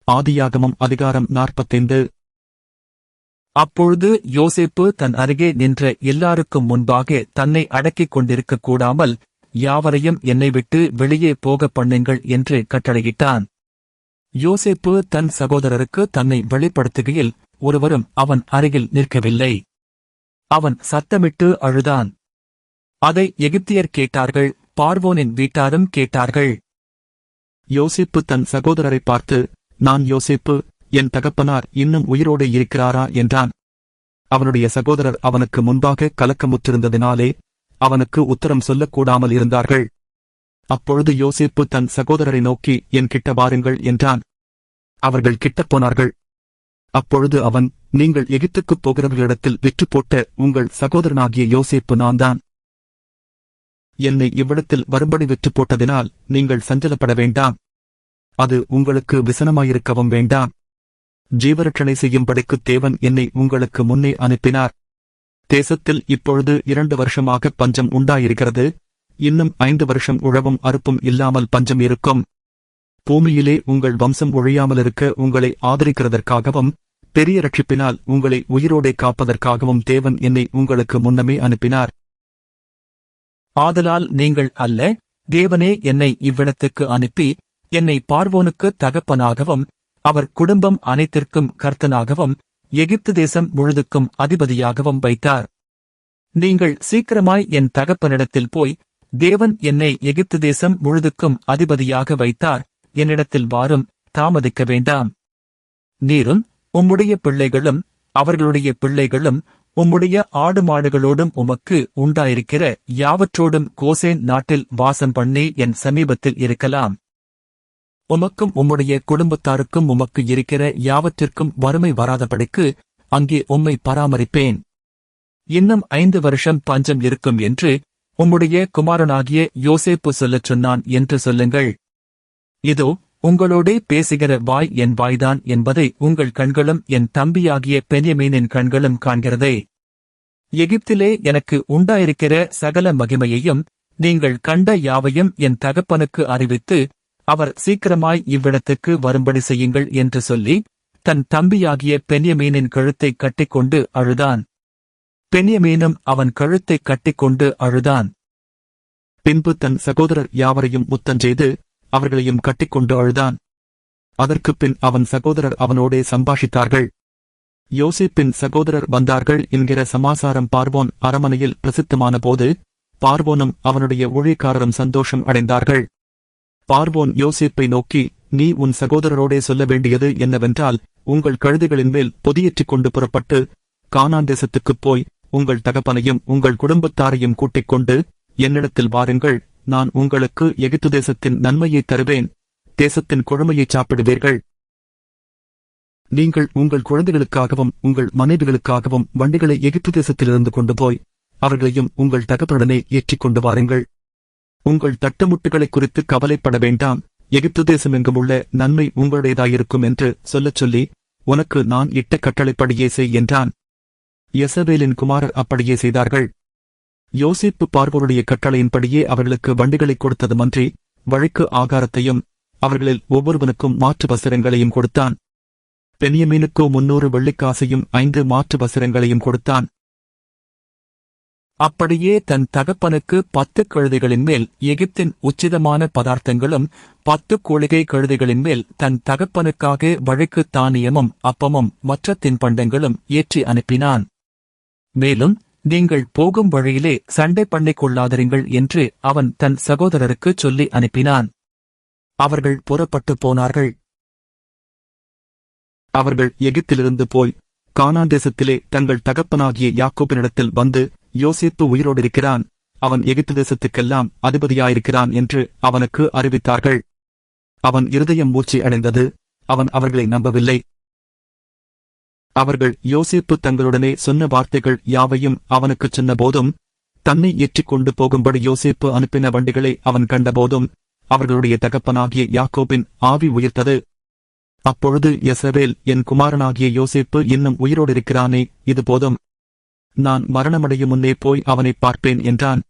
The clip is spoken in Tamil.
ஆதியாகமம் அதிகாரம் 45. அப்பொழுது யோசேப்பு தன் அருகே நின்ற எல்லாருக்கும் முன்பாக தன்னை அடக்கிக் கொண்டிருக்க கூடாமல், யாவரையும் என்னை விட்டு வெளியே போக பண்ணுங்கள் என்று கட்டளையிட்டான். யோசேப்பு தன் சகோதரருக்கு தன்னை வெளிப்படுத்துகையில் ஒருவரும் அவன் அருகில் நிற்கவில்லை. அவன் சத்தமிட்டு அழுதான். அதை எகிப்தியர் கேட்டார்கள், பார்வோனின் வீட்டாரும் கேட்டார்கள். யோசேப்பு தன் சகோதரரை பார்த்து, நான் யோசேப்பு, என் தகப்பனார் இன்னும் உயிரோடு இருக்கிறாரா என்றான். அவனுடைய சகோதரர் அவனுக்கு முன்பாக கலக்கமுற்றிருந்ததினாலே அவனுக்கு உத்தரம் சொல்லக்கூடாமல் இருந்தார்கள். அப்பொழுது யோசேப்பு தன் சகோதரரை நோக்கி, என் கிட்ட வாருங்கள் என்றான். அவர்கள் கிட்டப் போனார்கள். அப்பொழுது அவன், நீங்கள் எகிப்துக்குப் போகிறவர்களிடத்தில் விற்று போட்ட உங்கள் சகோதரனாகிய யோசேப்பு நான்தான். என்னை இவ்விடத்தில் வரும்படி விற்று போட்டதினால் நீங்கள் சஞ்சலப்பட வேண்டாம். அது உங்களுக்கு விசனமாயிருக்கவும் வேண்டாம். ஜீவரட்சணை செய்யும்படிக்கு தேவன் என்னை உங்களுக்கு முன்னே அனுப்பினார். தேசத்தில் இப்பொழுது 2 வருஷமாக பஞ்சம் உண்டாயிருக்கிறது. இன்னும் 5 வருஷம் உழவும் அறுப்பும் இல்லாமல் பஞ்சம் இருக்கும். பூமியிலே உங்கள் வம்சம் ஒழியாமலிருக்க உங்களை ஆதரிக்கிறதற்காகவும் பெரிய ரட்சிப்பினால் உங்களை உயிரோடே காப்பதற்காகவும் தேவன் என்னை உங்களுக்கு முன்னமே அனுப்பினார். ஆதலால் நீங்கள் அல்ல, தேவனே என்னை இவ்விடத்துக்கு அனுப்பி என்னை பார்வோனுக்கு தகப்பனாகவும் அவர் குடும்பம் அனைத்திற்கும் கர்த்தனாகவும் எகிப்து தேசம் முழுதுக்கும் அதிபதியாகவும் வைத்தார். நீங்கள் சீக்கிரமாய் என் தகப்பனிடத்தில் போய், தேவன் என்னை எகிப்து தேசம் முழுதுக்கும் அதிபதியாக வைத்தார், என்னிடத்தில் வாரும், தாமதிக்க வேண்டாம். நீரும் உம்முடைய பிள்ளைகளும் அவர்களுடைய பிள்ளைகளும் உம்முடைய ஆடு மாடுகளோடும் உமக்கு உண்டாயிருக்கிற யாவற்றோடும் கோசேன் நாட்டில் வாசம் பண்ணி என் சமீபத்தில் இருக்கலாம். உமக்கும் உம்முடைய குடும்பத்தாருக்கும் உமக்கு இருக்கிற யாவற்றிற்கும் வறுமை வராதபடிக்கு அங்கே உம்மை பராமரிப்பேன். இன்னும் 5 வருஷம் பஞ்சம் இருக்கும் என்று உம்முடைய குமாரனாகிய யோசேப்பு சொல்லச் சொன்னான் என்று சொல்லுங்கள். இதோ உங்களோடே பேசுகிற வாய் என் வாய்தான் என்பதை உங்கள் கண்களும் என் தம்பியாகிய பென்யமீனின் கண்களும் காண்கிறதே. எகிப்திலே எனக்கு உண்டாயிருக்கிற சகல மகிமையையும் நீங்கள் கண்ட யாவையும் என் தகப்பனுக்கு அறிவித்து அவர் சீக்கிரமாய் இவ்விடத்துக்கு வரும்படி செய்யுங்கள் என்று சொல்லி தன் தம்பியாகிய பென்யமீனின் கழுத்தைக் கட்டிக்கொண்டு அழுதான். பென்யமீனும் அவன் கழுத்தைக் கட்டிக்கொண்டு அழுதான். பின்பு தன் சகோதரர் யாவரையும் முத்தஞ்செய்து அவர்களையும் கட்டிக்கொண்டு அழுதான். அதற்குப் பின் அவன் சகோதரர் அவனோடே சம்பாஷித்தார்கள். யோசேப்பின் சகோதரர் வந்தார்கள் என்கிற சமாசாரம் பார்வோன் அரமனையில் பிரசித்தமான போது பார்வோனும் அவனுடைய ஊழியக்காரரும் சந்தோஷம் அடைந்தார்கள். பார்வோன் யோசேப்பை நோக்கி, நீ உன் சகோதரரோடே சொல்ல வேண்டியது என்னவென்றால், உங்கள் கழுதைகளின் மேல் பொதியேற்றிக் கொண்டு புறப்பட்டு கானான் தேசத்துக்குப் போய் உங்கள் தகப்பனையும் உங்கள் குடும்பத்தாரையும் கூட்டிக் கொண்டு என்னிடத்தில் வாருங்கள். நான் உங்களுக்கு எகிப்து தேசத்தின் நன்மையை தருவேன். தேசத்தின் கொழுமையை சாப்பிடுவீர்கள். நீங்கள் உங்கள் குழந்தைகளுக்காகவும் உங்கள் மனைவிகளுக்காகவும் வண்டிகளை எகிப்து தேசத்திலிருந்து கொண்டு போய் அவர்களையும் உங்கள் தகப்பனுடனே ஏற்றிக் கொண்டு வாருங்கள். உங்கள் தட்டுமுட்டுகளைக் குறித்து கவலைப்பட வேண்டாம். எகிப்து தேசமெங்கும் உள்ள நன்மை உங்களுடையதாயிருக்கும் என்று சொல்லச் சொல்லி, உனக்கு நான் இட்ட கட்டளைப்படியே செய் என்றான். யெசபேலின் குமாரர் அப்படியே செய்தார்கள். யோசேப்பு பார்வோருடைய கட்டளையின்படியே அவர்களுக்கு வண்டிகளைக் கொடுத்ததுமன்றி வழிக்கு ஆகாரத்தையும் அவர்களில் ஒவ்வொருவனுக்கும் மாற்று வஸ்திரங்களையும் கொடுத்தான். பென்யமீனுக்கோ 300 வெள்ளிக்காசையும் 5 மாற்று வஸ்திரங்களையும் கொடுத்தான். அப்படியே தன் தகப்பனுக்கு 10 கழுதைகளின் மேல் எகிப்தின் உச்சிதமான பதார்த்தங்களும் 10 கோழிகை கழுதைகளின் மேல் தன் தகப்பனுக்காக வழிக்கு தானியமும் அப்பமும் மற்ற தின்பண்டங்களும் ஏற்றி அனுப்பினான். மேலும், நீங்கள் போகும் வழியிலே சண்டை பண்ணிக் கொள்ளாதிருங்கள் என்று அவன் தன் சகோதரருக்குச் சொல்லி அனுப்பினான். அவர்கள் புறப்பட்டு போனார்கள். அவர்கள் எகிப்திலிருந்து போய் கானான் தேசத்திலே தங்கள் தகப்பனாகிய யாக்கோபினிடத்தில் வந்து, யோசேப்பு உயிரோடிருக்கிறான், அவன் எகிப்து தேசத்துக்கெல்லாம் அதிபதியாயிருக்கிறான் என்று அவனுக்கு அறிவித்தார்கள். அவன் இருதயம் மூர்ச்சி அடைந்தது. அவன் அவர்களை நம்பவில்லை. அவர்கள் யோசேப்பு தங்களுடனே சொன்ன வார்த்தைகள் யாவையும் அவனுக்குச் சொன்னபோதும், தன்னை ஏற்றிக் கொண்டு போகும்படி யோசேப்பு அனுப்பின வண்டிகளை அவன் கண்டபோதும் அவர்களுடைய தகப்பனாகிய யாக்கோபின் ஆவி உயிர்த்தது. அப்பொழுது யெசபேல், என் குமாரனாகிய யோசேப்பு இன்னும் உயிரோடிருக்கிறானே, இது போதும், நான் மரணமடையும் முன்னே போய் அவனைப் பார்ப்பேன் என்றான்.